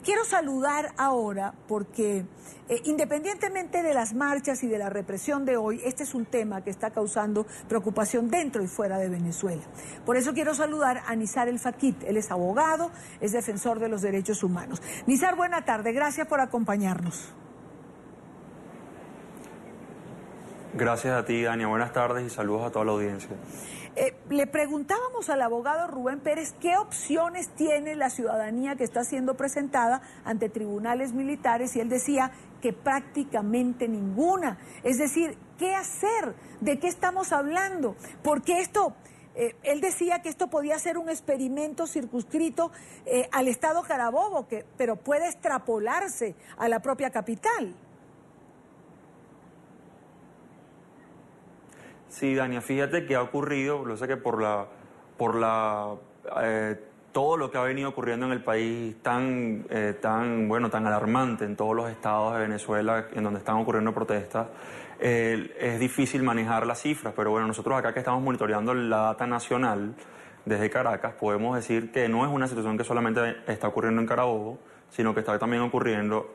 Quiero saludar ahora porque independientemente de las marchas y de la represión de hoy, este es un tema que está causando preocupación dentro y fuera de Venezuela. Por eso quiero saludar a Nizar El Fakit. Él es abogado, es defensor de los derechos humanos. Nizar, buena tarde, gracias por acompañarnos. Gracias a ti, Dania. Buenas tardes y saludos a toda la audiencia. Le preguntábamos al abogado Rubén Pérez qué opciones tiene la ciudadanía que está siendo presentada ante tribunales militares y él decía que prácticamente ninguna. Es decir, ¿qué hacer? ¿De qué estamos hablando? Porque esto... él decía que esto podía ser un experimento circunscrito al estado Carabobo, pero puede extrapolarse a la propia capital. Sí, Dania, fíjate que ha ocurrido, lo sé que todo lo que ha venido ocurriendo en el país tan alarmante en todos los estados de Venezuela en donde están ocurriendo protestas, es difícil manejar las cifras, pero bueno, nosotros acá que estamos monitoreando la data nacional desde Caracas, podemos decir que no es una situación que solamente está ocurriendo en Carabobo, sino que está también ocurriendo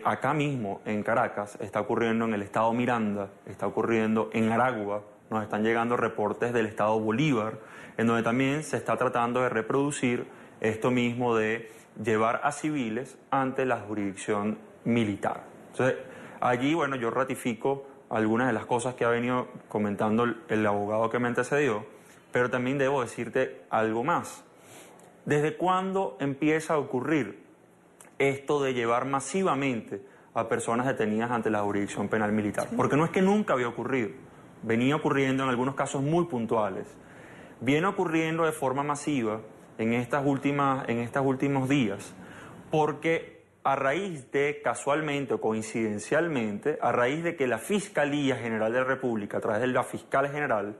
acá mismo, en Caracas, está ocurriendo en el estado Miranda, está ocurriendo en Aragua, nos están llegando reportes del estado Bolívar, en donde también se está tratando de reproducir esto mismo de llevar a civiles ante la jurisdicción militar. Entonces, allí, bueno, yo ratifico algunas de las cosas que ha venido comentando el abogado que me antecedió, pero también debo decirte algo más. ¿Desde cuándo empieza a ocurrir esto de llevar masivamente a personas detenidas ante la jurisdicción penal militar? Porque no es que nunca había ocurrido, venía ocurriendo en algunos casos muy puntuales. Viene ocurriendo de forma masiva en estos últimos días, porque a raíz de, casualmente o coincidencialmente, a raíz de que la Fiscalía General de la República, a través de la Fiscal General,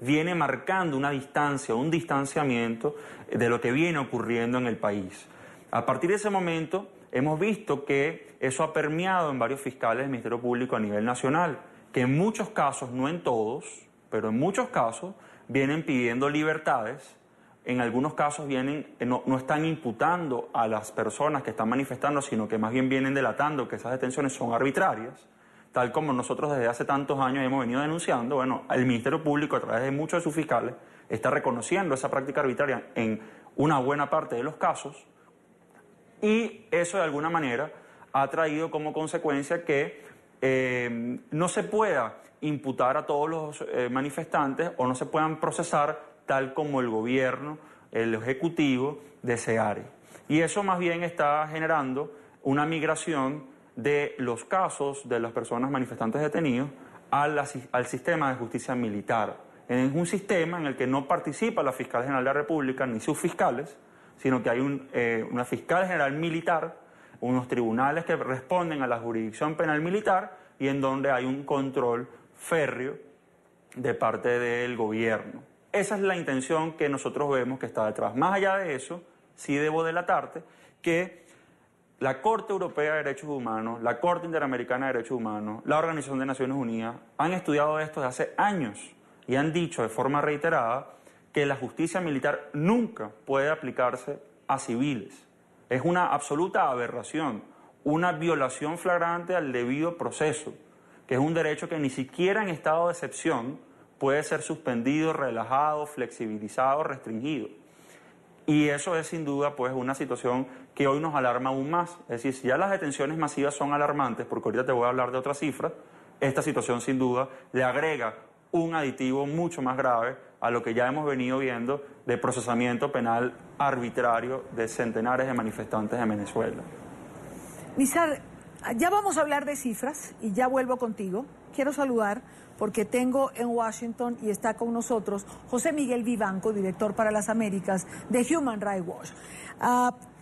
viene marcando una distancia, un distanciamiento de lo que viene ocurriendo en el país. A partir de ese momento hemos visto que eso ha permeado en varios fiscales del Ministerio Público a nivel nacional, que en muchos casos, no en todos, pero en muchos casos, vienen pidiendo libertades, en algunos casos no están imputando a las personas que están manifestando, sino que más bien vienen delatando que esas detenciones son arbitrarias, tal como nosotros desde hace tantos años hemos venido denunciando. Bueno, el Ministerio Público, a través de muchos de sus fiscales, está reconociendo esa práctica arbitraria en una buena parte de los casos, y eso de alguna manera ha traído como consecuencia que no se pueda imputar a todos los manifestantes o no se puedan procesar tal como el gobierno, el ejecutivo deseare. Y eso más bien está generando una migración de los casos de las personas manifestantes detenidos al sistema de justicia militar. Es un sistema en el que no participa la Fiscal General de la República ni sus fiscales, sino que hay una Fiscal General militar, unos tribunales que responden a la jurisdicción penal militar y en donde hay un control férreo de parte del gobierno. Esa es la intención que nosotros vemos que está detrás. Más allá de eso, sí debo delatarte que la Corte Europea de Derechos Humanos, la Corte Interamericana de Derechos Humanos, la Organización de Naciones Unidas han estudiado esto desde hace años y han dicho de forma reiterada que la justicia militar nunca puede aplicarse a civiles. Es una absoluta aberración, una violación flagrante al debido proceso, que es un derecho que ni siquiera en estado de excepción puede ser suspendido, relajado, flexibilizado, restringido. Y eso es sin duda pues una situación que hoy nos alarma aún más. Es decir, si ya las detenciones masivas son alarmantes, porque ahorita te voy a hablar de otras cifras, esta situación sin duda le agrega un aditivo mucho más grave a lo que ya hemos venido viendo de procesamiento penal arbitrario de centenares de manifestantes en Venezuela. Nizar, ya vamos a hablar de cifras y ya vuelvo contigo. Quiero saludar porque tengo en Washington y está con nosotros José Miguel Vivanco, director para las Américas de Human Rights Watch.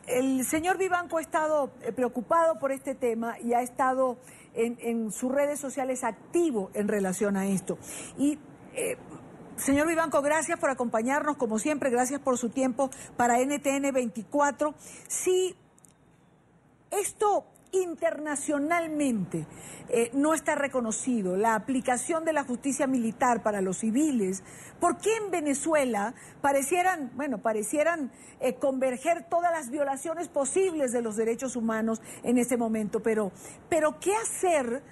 El señor Vivanco ha estado preocupado por este tema y ha estado en sus redes sociales activo en relación a esto. Y, señor Vivanco, gracias por acompañarnos, como siempre, gracias por su tiempo para NTN 24. Si esto internacionalmente no está reconocido, la aplicación de la justicia militar para los civiles, ¿por qué en Venezuela parecieran converger todas las violaciones posibles de los derechos humanos en este momento? Pero ¿qué hacer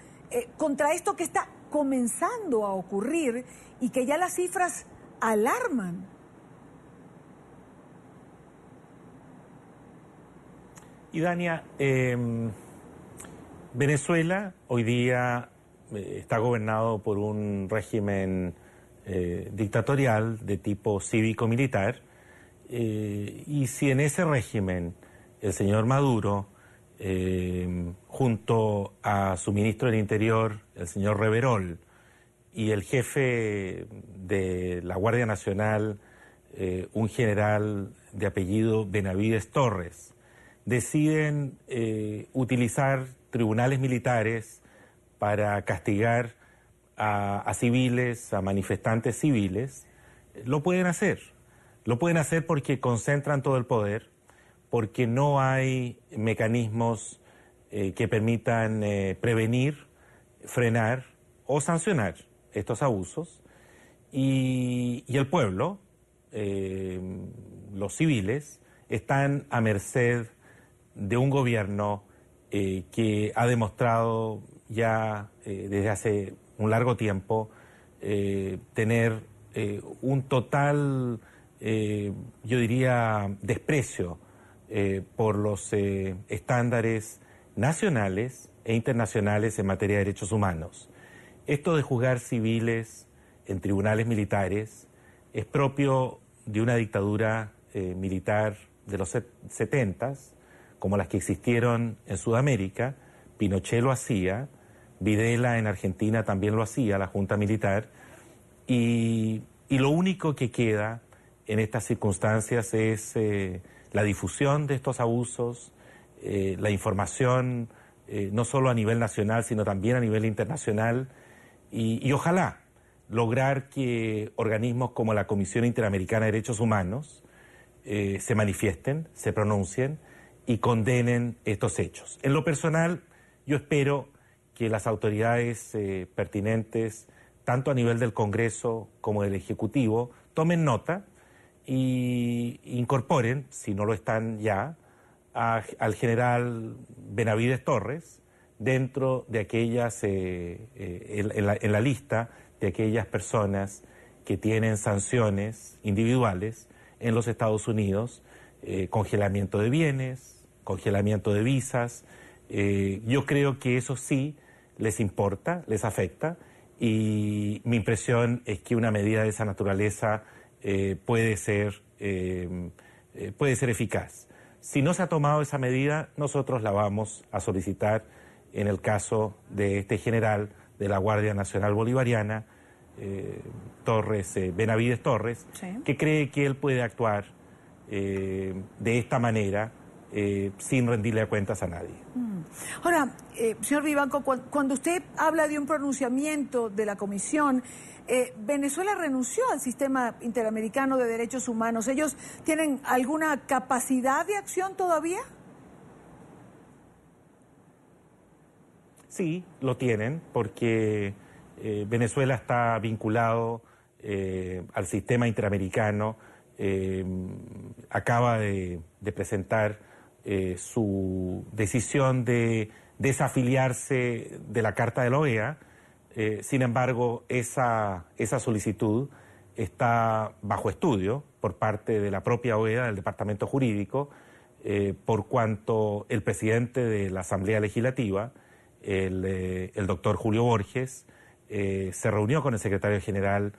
contra esto que está comenzando a ocurrir y que ya las cifras alarman? Y Dania, Venezuela hoy día está gobernado por un régimen dictatorial de tipo cívico-militar, y si en ese régimen el señor Maduro, junto a su ministro del Interior, el señor Reverol, y el jefe de la Guardia Nacional, un general de apellido Benavides Torres, deciden utilizar tribunales militares para castigar a civiles, a manifestantes civiles, lo pueden hacer. Lo pueden hacer porque concentran todo el poder, porque no hay mecanismos que permitan prevenir, frenar o sancionar estos abusos. Y el pueblo, los civiles, están a merced de un gobierno que ha demostrado ya desde hace un largo tiempo tener un total, yo diría, desprecio por los estándares nacionales e internacionales en materia de derechos humanos. Esto de juzgar civiles en tribunales militares es propio de una dictadura militar de los 70s, como las que existieron en Sudamérica. Pinochet lo hacía, Videla en Argentina también lo hacía, la Junta Militar, y lo único que queda en estas circunstancias es la difusión de estos abusos, la información no solo a nivel nacional, sino también a nivel internacional, y ojalá lograr que organismos como la Comisión Interamericana de Derechos Humanos se manifiesten, se pronuncien y condenen estos hechos. En lo personal, yo espero que las autoridades pertinentes, tanto a nivel del Congreso como del Ejecutivo, tomen nota e incorporen, si no lo están ya, al general Benavides Torres dentro de aquellas, en la lista de aquellas personas que tienen sanciones individuales en los Estados Unidos, congelamiento de bienes, congelamiento de visas. Yo creo que eso sí les importa, les afecta, y mi impresión es que una medida de esa naturaleza puede ser eficaz. Si no se ha tomado esa medida, nosotros la vamos a solicitar en en de este general de la Guardia Nacional Bolivariana, Benavides Torres, sí, que cree que él puede actuar de esta manera sin rendirle cuentas a nadie. Ahora, señor Vivanco, cuando usted habla de un pronunciamiento de la Comisión, Venezuela renunció al sistema interamericano de derechos humanos. ¿Ellos tienen alguna capacidad de acción todavía? Sí, lo tienen, porque Venezuela está vinculado al sistema interamericano, acaba de presentar su decisión de desafiliarse de la Carta de la OEA. Sin embargo, esa solicitud está bajo estudio por parte de la propia OEA, del Departamento Jurídico, por cuanto el presidente de la Asamblea Legislativa, el doctor Julio Borges, se reunió con el secretario general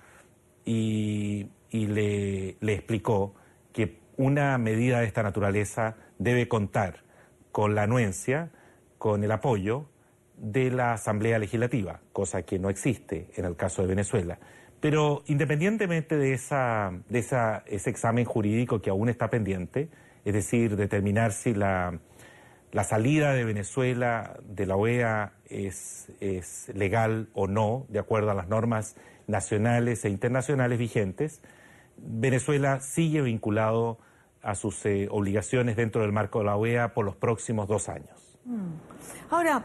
y le explicó que una medida de esta naturaleza debe contar con la anuencia, con el apoyo de la Asamblea Legislativa, cosa que no existe en el caso de Venezuela. Pero independientemente de ese examen jurídico que aún está pendiente, es decir, determinar si la salida de Venezuela de la OEA es legal o no, de acuerdo a las normas nacionales e internacionales vigentes, Venezuela sigue vinculado a sus obligaciones dentro del marco de la OEA por los próximos 2 años. Ahora,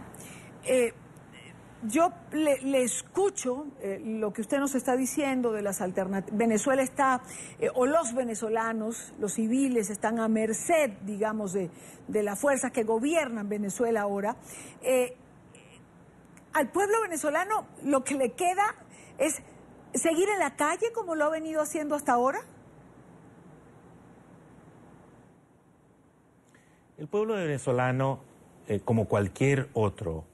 yo le escucho lo que usted nos está diciendo de las alternativas. Venezuela está, o los venezolanos, los civiles, están a merced, digamos, de las fuerzas que gobiernan Venezuela ahora. Al pueblo venezolano lo que le queda es seguir en la calle como lo ha venido haciendo hasta ahora. El pueblo venezolano, como cualquier otro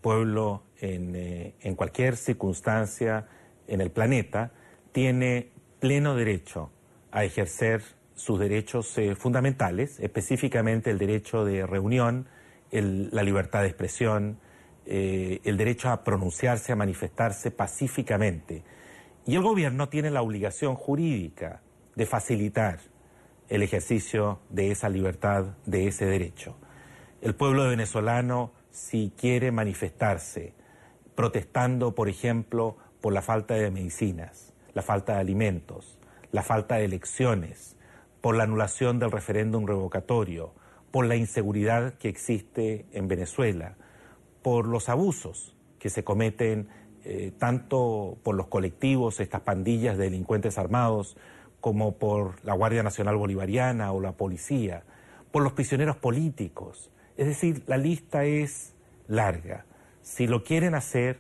pueblo en cualquier circunstancia en el planeta, tiene pleno derecho a ejercer sus derechos fundamentales, específicamente el derecho de reunión, la libertad de expresión, el derecho a pronunciarse, a manifestarse pacíficamente. Y el gobierno tiene la obligación jurídica de facilitar el ejercicio de esa libertad, de ese derecho. El pueblo venezolano, si quiere manifestarse, protestando, por ejemplo, por la falta de medicinas, la falta de alimentos, la falta de elecciones, por la anulación del referéndum revocatorio, por la inseguridad que existe en Venezuela, por los abusos que se cometen tanto por los colectivos, estas pandillas de delincuentes armados, como por la Guardia Nacional Bolivariana o la policía, por los prisioneros políticos. Es decir, la lista es larga. Si lo quieren hacer,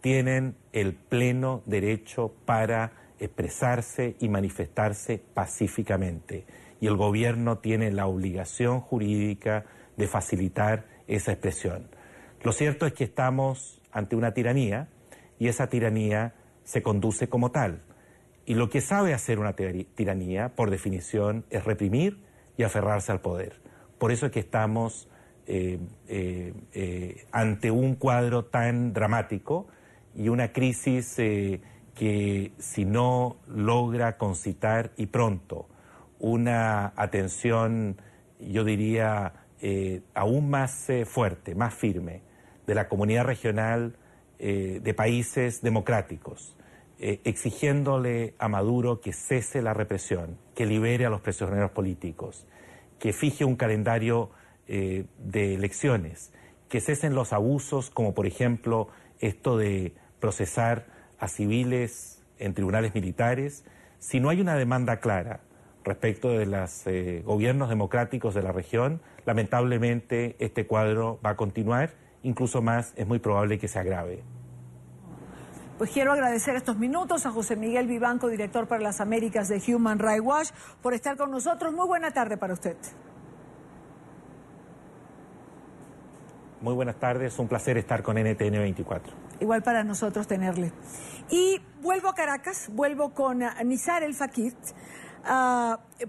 tienen el pleno derecho para expresarse y manifestarse pacíficamente. Y el gobierno tiene la obligación jurídica de facilitar esa expresión. Lo cierto es que estamos ante una tiranía y esa tiranía se conduce como tal. Y lo que sabe hacer una tiranía, por definición, es reprimir y aferrarse al poder. Por eso es que estamos ante un cuadro tan dramático y una crisis que, si no logra concitar y pronto una atención, yo diría, aún más fuerte, más firme, de la comunidad regional, de países democráticos, exigiéndole a Maduro que cese la represión, que libere a los prisioneros políticos, que fije un calendario de elecciones, que cesen los abusos, como por ejemplo esto de procesar a civiles en tribunales militares. Si no hay una demanda clara respecto de los gobiernos democráticos de la región, lamentablemente este cuadro va a continuar, incluso más, es muy probable que se agrave. Pues quiero agradecer estos minutos a José Miguel Vivanco, director para las Américas de Human Rights Watch, por estar con nosotros. Muy buena tarde para usted. Muy buenas tardes, un placer estar con NTN 24. Igual para nosotros tenerle. Y vuelvo a Caracas, vuelvo con Nizar El Fakir,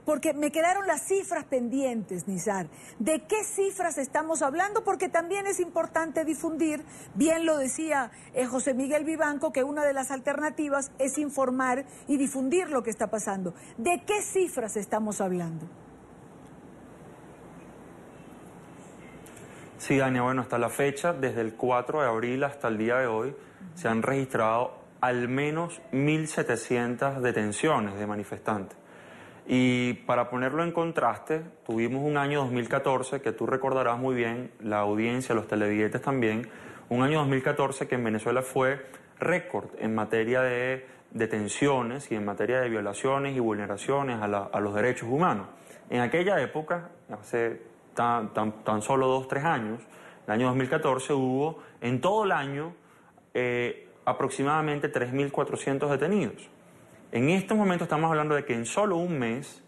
porque me quedaron las cifras pendientes, Nizar. ¿De qué cifras estamos hablando? Porque también es importante difundir, bien lo decía José Miguel Vivanco, que una de las alternativas es informar y difundir lo que está pasando. ¿De qué cifras estamos hablando? Sí, Dania, bueno, hasta la fecha, desde el 4 de abril hasta el día de hoy, se han registrado al menos 1.700 detenciones de manifestantes. Y para ponerlo en contraste, tuvimos un año 2014, que tú recordarás muy bien, la audiencia, los televidentes también, un año 2014 que en Venezuela fue récord en materia de detenciones y en materia de violaciones y vulneraciones a los derechos humanos. En aquella época, hace tan solo 2 o 3 años, el año 2014 hubo en todo el año aproximadamente 3.400 detenidos. En estos momentos estamos hablando de que en solo un mes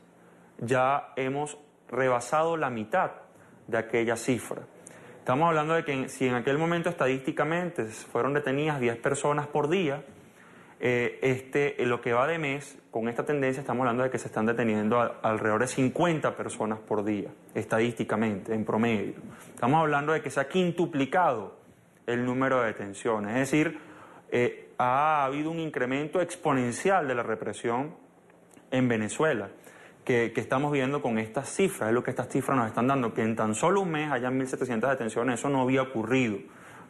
ya hemos rebasado la mitad de aquella cifra. Estamos hablando de que si en aquel momento estadísticamente fueron detenidas 10 personas por día, lo que va de mes, con esta tendencia estamos hablando de que se están deteniendo alrededor de 50 personas por día, estadísticamente, en promedio. Estamos hablando de que se ha quintuplicado el número de detenciones, es decir, ha habido un incremento exponencial de la represión en Venezuela, que estamos viendo con estas cifras, es lo que estas cifras nos están dando, que en tan solo un mes hayan 1.700 detenciones, eso no había ocurrido,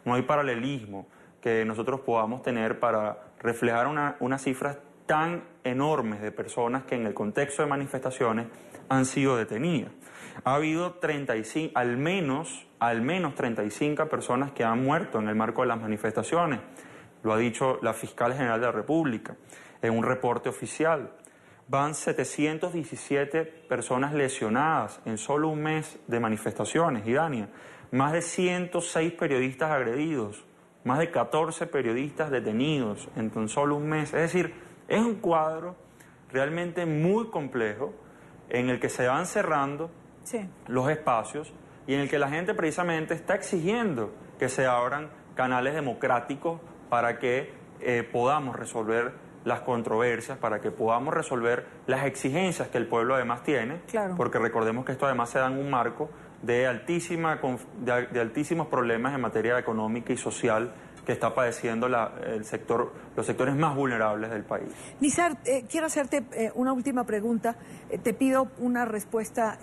no hay paralelismo que nosotros podamos tener para reflejar unas cifras tan enormes de personas que en el contexto de manifestaciones han sido detenidas. Ha habido al menos 35 personas que han muerto en el marco de las manifestaciones. Lo ha dicho la fiscal general de la República en un reporte oficial. Van 717 personas lesionadas en solo un mes de manifestaciones, Idania. Más de 106 periodistas agredidos, más de 14 periodistas detenidos en tan solo un mes. Es decir, es un cuadro realmente muy complejo en el que se van cerrando los espacios y en el que la gente precisamente está exigiendo que se abran canales democráticos para que podamos resolver las controversias, para que podamos resolver las exigencias que el pueblo además tiene, porque recordemos que esto además se da en un marco de altísimos problemas en materia económica y social que está padeciendo los sectores más vulnerables del país. Nizar, quiero hacerte una última pregunta. Te pido una respuesta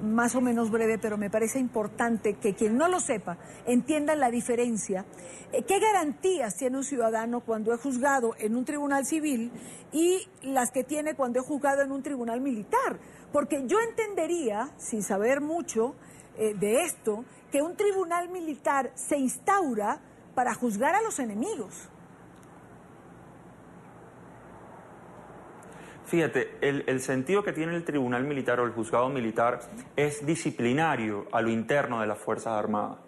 más o menos breve, pero me parece importante que quien no lo sepa entienda la diferencia. ¿Qué garantías tiene un ciudadano cuando es juzgado en un tribunal civil y las que tiene cuando es juzgado en un tribunal militar? Porque yo entendería, sin saber mucho de esto, que un tribunal militar se instaura para juzgar a los enemigos. Fíjate, el sentido que tiene el tribunal militar o el juzgado militar es disciplinario a lo interno de las Fuerzas Armadas.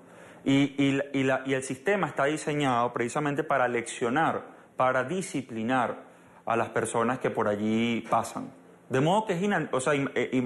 Y el sistema está diseñado precisamente para leccionar, para disciplinar a las personas que por allí pasan. De modo que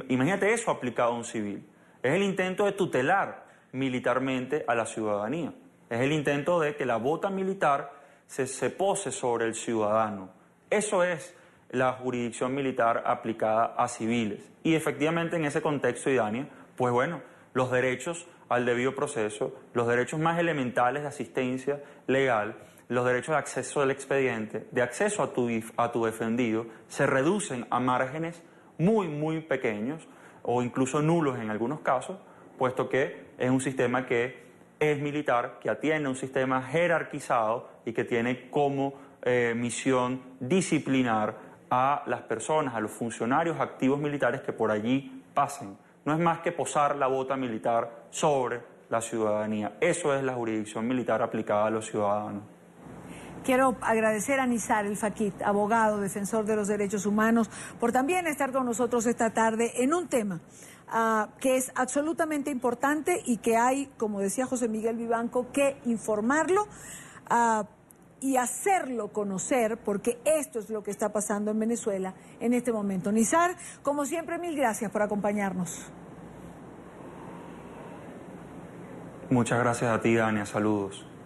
imagínate eso aplicado a un civil. Es el intento de tutelar militarmente a la ciudadanía. Es el intento de que la bota militar se pose sobre el ciudadano. Eso es la jurisdicción militar aplicada a civiles. Y efectivamente en ese contexto, Idania, pues bueno, los derechos al debido proceso, los derechos más elementales de asistencia legal, los derechos de acceso al expediente, de acceso a tu defendido, se reducen a márgenes muy, muy pequeños o incluso nulos en algunos casos, puesto que es un sistema que es militar, que atiende a un sistema jerarquizado y que tiene como misión disciplinar a las personas, a los funcionarios activos militares que por allí pasen. No es más que posar la bota militar sobre la ciudadanía. Eso es la jurisdicción militar aplicada a los ciudadanos. Quiero agradecer a Nizar El Fakit, abogado, defensor de los derechos humanos, por también estar con nosotros esta tarde en un tema que es absolutamente importante y que hay, como decía José Miguel Vivanco, que informarlo y hacerlo conocer, porque esto es lo que está pasando en Venezuela en este momento. Nizar, como siempre, mil gracias por acompañarnos. Muchas gracias a ti, Dania. Saludos.